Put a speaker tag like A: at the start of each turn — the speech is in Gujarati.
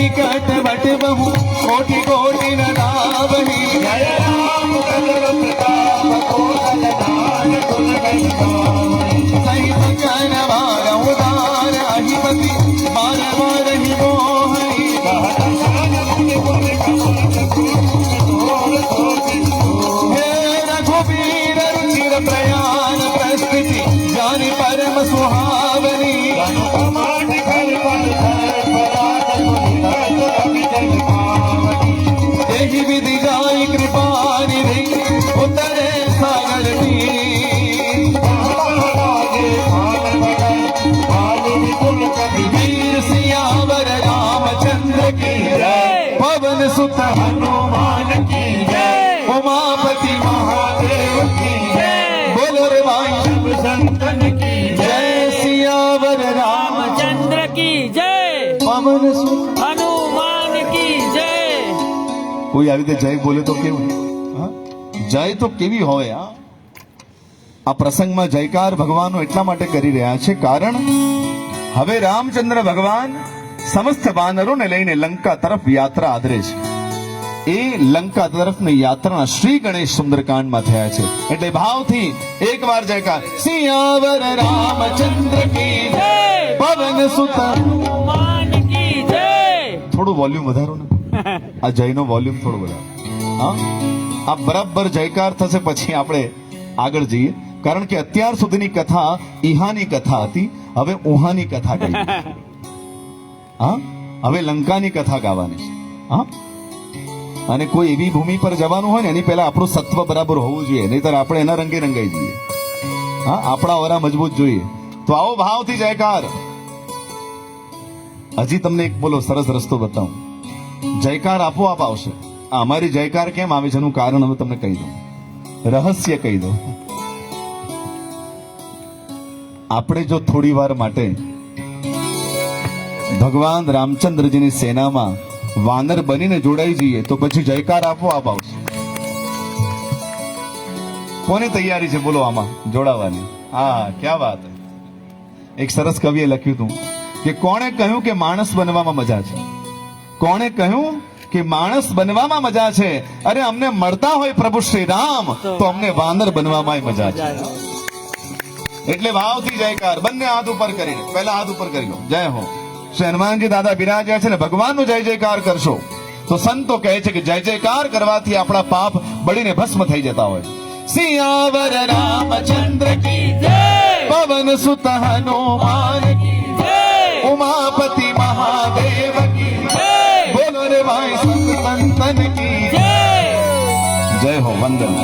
A: विकट वट बहु कोटि कोटि न धावहि।
B: जय राम कलर प्रताप कोसल धार कुल गंगावहि।
A: सहित जन बार उदार अधिपति बार बार ही मोहई।
B: कहत सन मुनि गुण कमल तोर तोर
A: हे रघुबीर रुचिर प्रयाण प्रस्तुति जानि परम सुहावनी।
B: अनुपमान खल पल धर परात मुनि भक्त अभिजन पावनी।
A: एहि विधि जाई कृपा निधि उतरे सागर तीर।
B: महाराजे भान बदन भालि कुल कवि
A: वीर सियावर रामचंद्र की
B: जय।
A: पवन सुत
B: हनुमान की जय।
A: उमापति
B: महादेव की जय।
A: बोलो रे भाई
B: सब संतन की जय।
A: जय सियावर राम
C: रामचंद्र की जय,
A: पवन सुत।
C: हनुमान की जय।
A: કોઈ આવી રીતે જય બોલે તો કેવું? હા? જય તો કેવી હોય? આ પ્રસંગમાં જયકાર ભગવાનનો એટલા માટે કરી રહ્યા છે કારણ હવે રામચંદ્ર ભગવાન સમસ્ત વાનરોને લઈને લંકા તરફ યાત્રા આદરે છે. એ લંકા તરફની યાત્રાના શ્રી ગણેશ સુંદરકાંડમાં થયા છે. એટલે ભાવથી એકવાર જયકાર સિયાવર રામચંદ્ર કી જય, પવન સુત.
C: हनुमान की जय।
A: થોડું વોલ્યુમ વધારો ને, આ જયનો વોલ્યુમ થોડો વધારો. હા, આ બરાબર જયકાર થશે પછી આપણે આગળ જઈએ કારણ કે અત્યાર સુધીની કથા ઈહાની કથા હતી. હવે ઉહાની કથા કહી. હા, હવે લંકાની કથા ગાવાની છે. હા, અને કોઈ એવી ભૂમિ પર જવાનું હોય ને એની પહેલા આપણું સત્વ બરાબર હોવું જોઈએ, નહીતર આપણે એના રંગે રંગાઈ જઈએ. હા, આપણા ઓરા મજબૂત જોઈએ. તો આવો ભાવથી જયકાર. હજી તમને એક બોલો સરસ રસ્તો બતાવું. જયકાર આપોઆપ આવશે. આ અમારી જયકાર કેમ આવે છે એનું કારણ હવે તમને કહી દઉં, રહસ્ય કહી દઉં. આપણે જો થોડી વાર માટે ભગવાન રામચંદ્રજીની સેનામાં વાનર બનીને જોડાઈ જઈએ તો પછી જયકાર આપોઆપ આવશે. કોની તૈયારી છે બોલો આમાં જોડાવાની? હા, ક્યાં વાત. એક સરસ કવિએ લખ્યું હતું કે કોણે કહ્યું કે માણસ બનવામાં મજા છે? કોણે કહ્યું કે માણસ બનવામાં મજા છે? અરે અમને મળતા હોય પ્રભુ શ્રી રામ તો અમને વાનર બનવામાં મજા છે. એટલે ભાવથી જયકાર બંને હાથ ઉપર કરીને, પહેલા હાથ ઉપર કરી લો. જય હો. શ્રી હનુમાનજી દાદા બિરાજ્યા છે ને ભગવાનનો જય જયકાર કરશો તો સંતો કહે છે કે જય જયકાર કરવાથી આપણા પાપ બળીને ભસ્મ થઈ જતા હોય. સિયાવર રામચંદ્ર કી જય, પવન સુત હનુમાન કી
C: जय,
A: उमापति महादेव की
C: जय,
A: बोलो रे भाई सब संतन की
C: जय।
A: जय हो. वंदन.